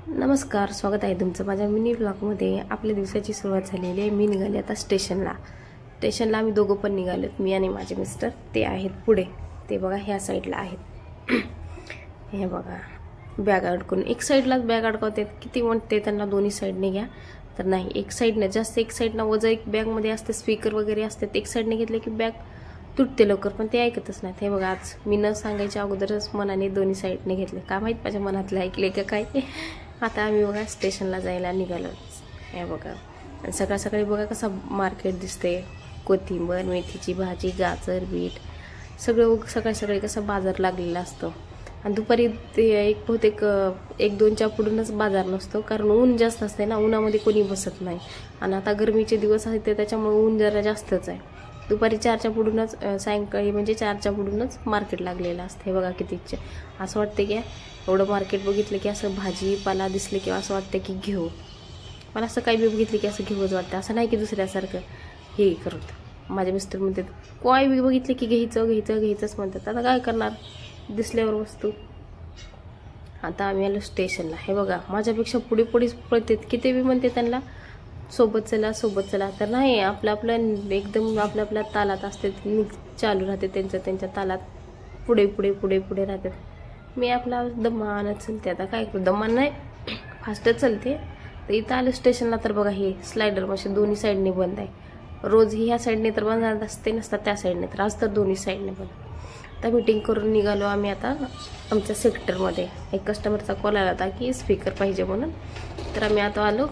नमस्कार, स्वागत आहे तुमचं माझ्या मिनी ब्लॉगमध्ये। आपल्या दिवसाची सुरुवात झालेली आहे। मी निघाले आता स्टेशनला आम्ही दोघं पण निघालोत, मी आणि माझे मिस्टर। ते आहेत पुढे, ते बघा ह्या साईडला आहेत। हे बघा बॅग अडकून, एक साईडलाच बॅग अडकवते। किती म्हणते त्यांना दोन्ही साईडने घ्या, तर नाही, एक साईडने जास्त, एक साईडनं वजन एक बॅगमध्ये असते, स्पीकर वगैरे असते, एक साईडने घेतले की बॅग तुटते लवकर, पण ते ऐकतच नाहीत। हे बघा आज मी न सांगायच्या अगोदरच मनाने दोन्ही साईडने घेतले, काय माहीत माझ्या मनातलं ऐकले का काय। आता आम्ही बघा स्टेशनला जायला निघालो। हे बघा आणि सकाळ सकाळी बघा कसं मार्केट दिसते, कोथिंबीर, मेथीची भाजी, गाजर, बीट सगळं सकाळी सकाळी कसं बाजार लागलेला असतो। आणि दुपारी ते एक बहुतेक 1-2च्या पुढूनच बाजार नसतो, कारण ऊन जास्त असते ना, उन्हामध्ये कोणी बसत नाही। आणि आता गरमीचे दिवस आहेत त्याच्यामुळे ऊन जरा जास्तच आहे। दुपारी 4च्या पुढूनच, सायंकाळी म्हणजे 4च्या पुढूनच मार्केट लागलेलं असतं। हे बघा किती असं वाटते की एवढं मार्केट बघितलं की असं भाजीपाला दिसले की असं वाटतं की घेऊ। मला असं काही बी बघितलं की असं घेऊच वाटतं, असं नाही की दुसऱ्यासारखं हे करत। माझे मिस्टर म्हणतात काय बी बघितलं की घ्यायचंच म्हणतात। आता काय करणार, दिसल्यावर वस्तू। आता आम्ही आलो स्टेशनला। हे बघा माझ्यापेक्षा पुढे पळतात, किती बी म्हणते त्यांना सोबत चला, तर नाही, आपलं एकदम आपल्या तालात असते, चालू राहते त्यांच्या तालात, पुढे राहतात। मी आपला दमानच चलते। आता काय करू, दमान नाही, फास्टच चलते। तर इथं आलं स्टेशनला तर बघा हे स्लायडर मशीन दोन्ही साईडने बंद आहे। रोज ह्या साईडने तर बंद असते, नसतात त्या साईडने, तर आज तर दोन्ही साईडने बंद। आता मीटिंग करून निघालो आम्ही आता आमच्या सेक्टरमध्ये। एक कस्टमरचा कॉल आला होता की स्पीकर पाहिजे म्हणून, तर आम्ही आता आलो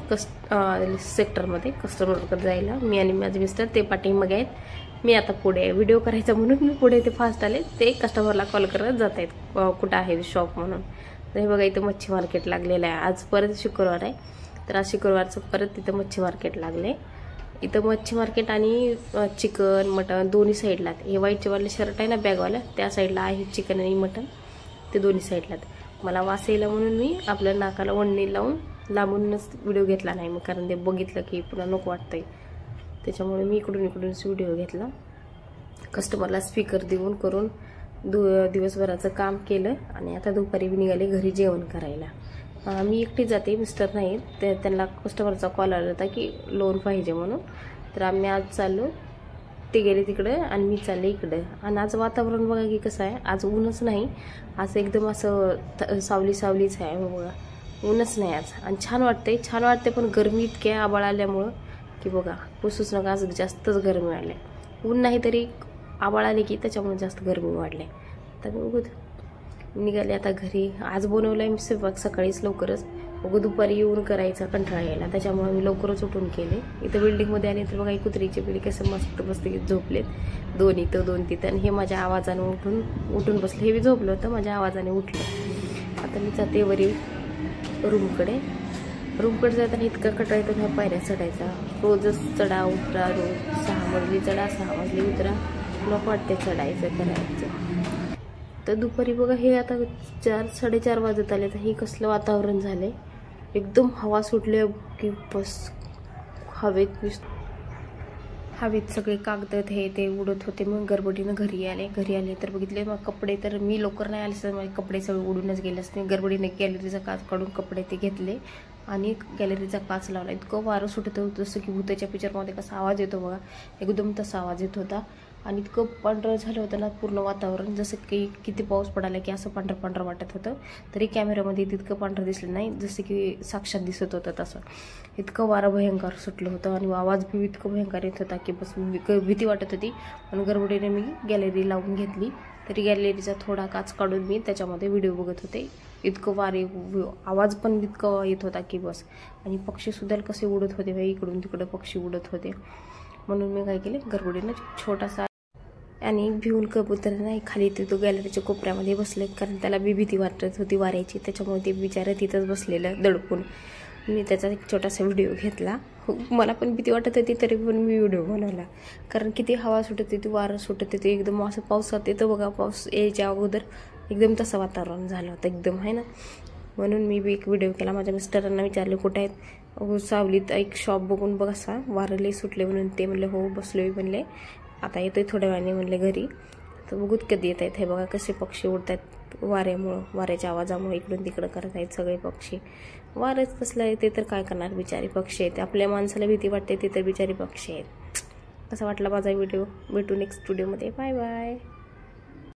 सेक्टरमध्ये कस्टमरकडे जायला। मी आणि माझे मिस्टर ते पाठीमागे आहेत, मी आता पुढे आहे। व्हिडिओ करायचा म्हणून मी पुढे ते फास्ट आले, ते कस्टमरला कॉल करत जात आहेत कुठं आहे शॉप म्हणून। तर हे बघा इथं मच्छी मार्केट लागलेलं आहे। आज परत शुक्रवार आहे, तर आज शुक्रवारचं परत तिथं मच्छी मार्केट लागले। इथं मच्छी मार्केट आणि चिकन मटन दोन्ही साईडला। हे व्हाईटवाले शर्ट आहे ना बॅगवाला, त्या साईडला आहे चिकन आणि मटन, ते दोन्ही साईडला। मला वास यायला म्हणून मी आपल्या नाकाला वणणी लावून लांबूनच व्हिडिओ घेतला नाही, मग कारण ते बघितलं की पुन्हा नको वाटतंय, त्याच्यामुळे मी इकडूनच व्हिडिओ घेतला। कस्टमरला स्पीकर देऊन करून दिवसभराचं काम केलं आणि आता दुपारी निघाले घरी जेवण करायला। मी एकटी जाते, मिस्टर नाही, त्यांना कस्टमरचा कॉल आला होता की लोन पाहिजे म्हणून, तर आम्ही आज चाललो, ते गेले तिकडं आणि मी चालले इकडं। आणि आज वातावरण बघा की कसं आहे, आज ऊनच नाही, आज एकदम असं सावलीच आहे बघा, ऊनच नाही आज। आणि छान वाटते, पण गरमी इतकी आबाळ आल्यामुळं की बघा पुसूच नका, आज जास्तच गरमी वाढले। ऊन नाही तरी आबाळ आले की त्याच्यामुळे जास्त गरमी वाढले। तर बघू निघाले आता घरी। आज बनवलंय मी स्वयंपाक सकाळीच लवकरच, बघू दुपारी येऊन करायचा कंटाळा यायला, त्याच्यामुळे मी लवकरच उठून केले। इथं बिल्डिंगमध्ये आले तर बघा कुत्रीचे पिल्ली कसं मस्त झोपलेत, दोन इथं दोन तिथं, आणि हे माझ्या आवाजाने उठून बसले। हे बी झोपलं होतं, माझ्या आवाजाने उठलं। आता मी जाते वरी रूमकडे जाताना इतका कंटाळा येतो ह्या पायऱ्या चढायचा, रोजच चढा उतरा, रोज 6 मजली चढा 6 मजली उतरा, नको वाटते चढायचं करायचं। तर दुपारी बघा हे आता 4-4:30 वाजत आले, तर हे कसलं वातावरण झालंय, एकदम हवा सुटली की बस, हवेत सगळे कागद ते उडत होते। मग गडबडीनं घरी आले तर बघितले मग कपडे, तर मी लवकर नाही आले तर माझे कपडे सगळे उडूनच गेले असते। गडबडीने गॅलरीचा काच काढून कपडे ते घेतले आणि गॅलरीचा काच लावला। इतकं वारं सुटत होतं, जसं की भूताच्या पिक्चरमध्ये कसा आवाज येतो बघा, एकदम तसा आवाज येत होता। आणि इतकं पांढरं झालं होतं ना पूर्ण वातावरण, जसं की किती पाऊस पडाला की असं पांढरं वाटत होतं। तरी कॅमेऱ्यामध्ये तितकं पांढरं दिसलं नाही, जसं की साक्षात दिसत होतं तसं। इतकं वारं भयंकर सुटलं होतं आणि आवाज बी इतकं भयंकर येत होता की बस भीती वाटत होती। पण गडबडीने मी गॅलरी लावून घेतली, तरी गॅलरीचा थोडा काच काढून मी त्याच्यामध्ये व्हिडिओ बघत होते। इतकं आवाज पण इतकं येत होता की बस। आणि पक्षीसुद्धा कसे उडत होते बाई, इकडून तिकडं पक्षी उडत होते, म्हणून मी काय केले गडबडीनं छोटासा आणि भिवून कबूतर नाही खाली तो गॅलरीच्या कोपऱ्यामध्ये बसले, कारण त्याला बी भीती वाटत होती वाऱ्याची, त्याच्यामुळे ते बिचारं तिथंच बसलेलं दडपून। मी त्याचा एक छोटासा व्हिडिओ घेतला, मला पण भीती वाटत होती तरी पण मी व्हिडिओ बनवला, कारण किती हवा सुटत होती, वारं सुटत होते, एकदम असं पावसात येतं बघा, पाऊस यायच्या अगोदर एकदम तसं वातावरण झालं होतं एकदम, आहे ना। म्हणून मी बी एक व्हिडिओ केला। माझ्या मिस्टरांना विचारले कुठे आहेत, सावलीत एक शॉप बघून बघ असा, वारं लई सुटले म्हणून, ते म्हणले हो बसलोय म्हणले, आता येतोय थोड्या वेळाने म्हणले घरी। तर बघूत कधी येत आहेत। हे बघा कसे पक्षी उडत आहेत, वाऱ्यामुळं, वाऱ्याच्या आवाजामुळे इकडून तिकडं करत आहेत सगळे पक्षी. वारच कसलं आहे ते तर काय करणार, बिचारी पक्षी आहेत. आपल्या माणसाला भीती वाटते, ते तर बिचारी पक्षी आहेत. कसा वाटला माझा व्हिडिओ? भेटू नेक्स्ट व्हिडिओमध्ये. Bye bye.